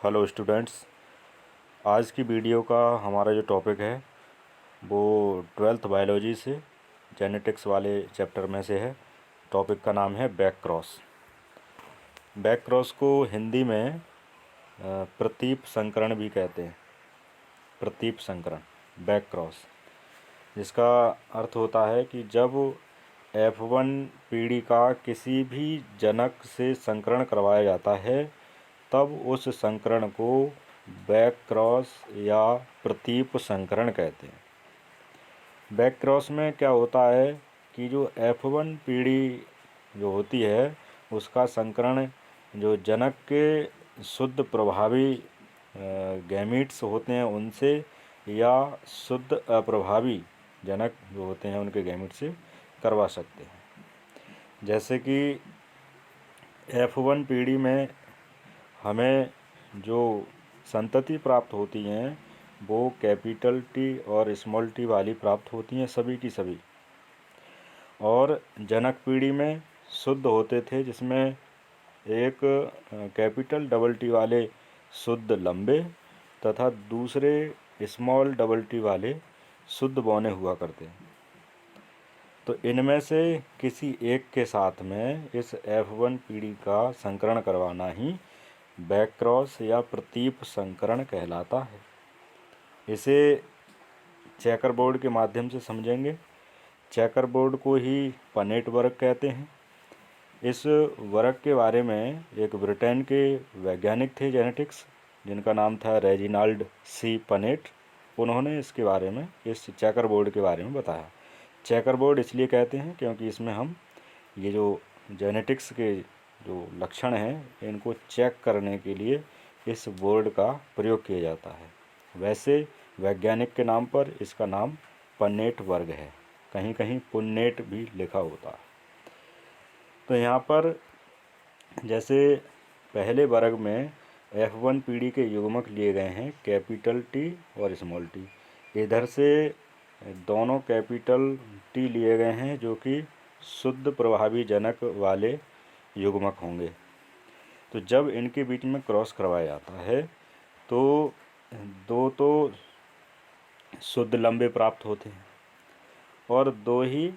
Hello students, आज की video का हमारा जो टॉपिक है वो 12th बायोलॉजी से जेनेटिक्स वाले चैप्टर में से है। टॉपिक का नाम है बैक क्रॉस। बैक क्रॉस को हिंदी में प्रतीप संकरण भी कहते हैं। प्रतीप संकरण, बैक क्रॉस, जिसका अर्थ होता है कि जब F1 पीढ़ी का किसी भी जनक से संकरण करवाया जाता है तब उस संकरण को बैक क्रॉस या प्रतीप संकरण कहते हैं। बैक क्रॉस में क्या होता है कि जो F1 पीढ़ी जो होती है उसका संकरण जो जनक के शुद्ध प्रभावी गैमीट्स होते हैं उनसे या शुद्ध अप्रभावी जनक जो होते हैं उनके गैमीट से करवा सकते हैं। जैसे कि F1 पीढ़ी में हमें जो संतति प्राप्त होती हैं वो कैपिटल टी और स्मॉल टी वाली प्राप्त होती हैं, सभी की सभी। और जनक पीढ़ी में शुद्ध होते थे जिसमें एक कैपिटल डबल टी वाले शुद्ध लंबे तथा दूसरे स्मॉल डबल टी वाले शुद्ध बौने हुआ करते हैं। तो इनमें से किसी एक के साथ में इस F1 पीढ़ी का संकरण करवाना ही बैक क्रॉस या प्रतीप संकरण कहलाता है। इसे चेकर बोर्ड के माध्यम से समझेंगे। चेकर बोर्ड को ही पनेट वर्ग कहते हैं। इस वर्ग के बारे में एक ब्रिटेन के वैज्ञानिक थे जेनेटिक्स, जिनका नाम था रेजिनाल्ड सी पनेट। उन्होंने इसके बारे में, इस चेकर बोर्ड के बारे में बताया। चेकर बोर्ड इसलिए कहते हैं क्योंकि इसमें हम ये जो जेनेटिक्स के जो लक्षण हैं इनको चेक करने के लिए इस बोर्ड का प्रयोग किया जाता है। वैसे वैज्ञानिक के नाम पर इसका नाम पन्नेट वर्ग है, कहीं कहीं पुन्नेट भी लिखा होता है। तो यहाँ पर जैसे पहले वर्ग में F1 पीढ़ी के युग्मक लिए गए हैं कैपिटल टी और स्मॉल टी। इधर से दोनों कैपिटल टी लिए गए हैं जो कि शुद्ध प्रभावी जनक वाले युग्मक होंगे। तो जब इनके बीच में क्रॉस करवाया जाता है तो दो तो शुद्ध लंबे प्राप्त होते हैं और दो ही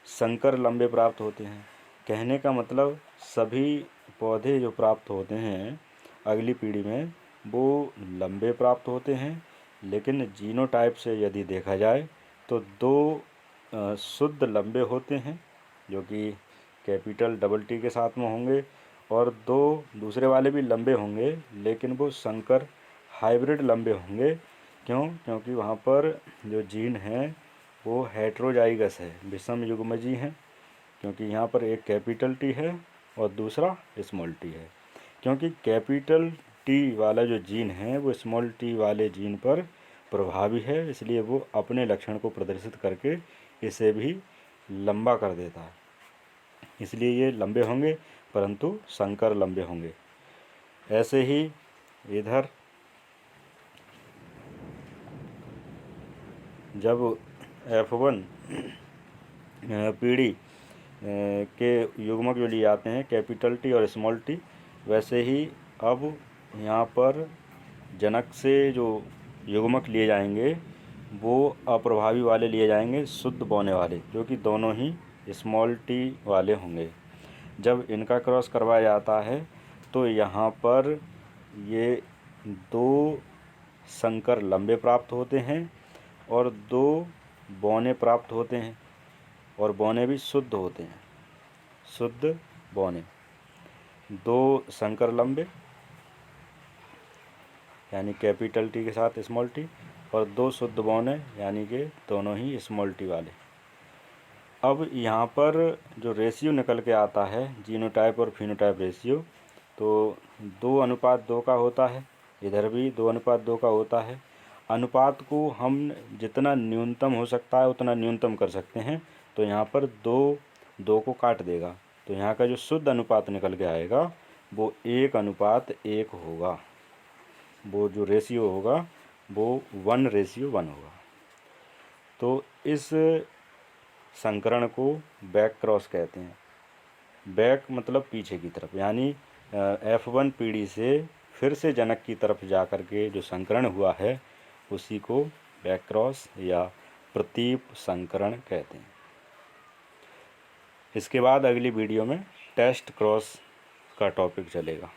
संकर लंबे प्राप्त होते हैं। कहने का मतलब सभी पौधे जो प्राप्त होते हैं अगली पीढ़ी में वो लंबे प्राप्त होते हैं, लेकिन जीनोटाइप से यदि देखा जाए तो दो शुद्ध लंबे होते हैं जो कि कैपिटल डबल टी के साथ में होंगे और दो दूसरे वाले भी लंबे होंगे लेकिन वो संकर हाइब्रिड लंबे होंगे। क्योंकि वहाँ पर जो जीन हैं वो हेट्रोजाइगस है, विषम युग्मजी हैं। क्योंकि यहाँ पर एक कैपिटल टी है और दूसरा स्मॉल टी है। क्योंकि कैपिटल टी वाला जो जीन है वो स्मॉल टी वाले जीन पर प्रभावी है, इसलिए वो अपने लक्षण को प्रदर्शित करके इसे भी लंबा कर देता है। इसलिए ये लंबे होंगे परंतु संकर लंबे होंगे। ऐसे ही इधर जब F1 पीढ़ी के युग्मक जो लिए आते हैं कैपिटल टी और स्मॉल टी, वैसे ही अब यहाँ पर जनक से जो युग्मक लिए जाएंगे वो अप्रभावी वाले लिए जाएंगे, शुद्ध बौने वाले, जो कि दोनों ही स्मॉल टी वाले होंगे। जब इनका क्रॉस करवाया जाता है तो यहाँ पर ये दो संकर लंबे प्राप्त होते हैं और दो बौने प्राप्त होते हैं और बौने भी शुद्ध होते हैं, शुद्ध बौने। दो संकर लंबे यानी कैपिटल टी के साथ स्मॉल टी और दो शुद्ध बौने यानी कि दोनों ही स्मॉल टी वाले। अब यहाँ पर जो रेशियो निकल के आता है जीनोटाइप और फिनोटाइप रेशियो, तो 2:2 का होता है। इधर भी 2:2 का होता है। अनुपात को हम जितना न्यूनतम हो सकता है उतना न्यूनतम कर सकते हैं। तो यहाँ पर 2 को काट देगा तो यहाँ का जो शुद्ध अनुपात निकल के आएगा वो 1:1 होगा। वो जो रेशियो होगा वो 1:1 होगा। तो इस संकरण को बैक क्रॉस कहते हैं। बैक मतलब पीछे की तरफ, यानी F1 पीढ़ी से फिर से जनक की तरफ जा कर के जो संकरण हुआ है उसी को बैक क्रॉस या प्रतीप संकरण कहते हैं। इसके बाद अगली वीडियो में टेस्ट क्रॉस का टॉपिक चलेगा।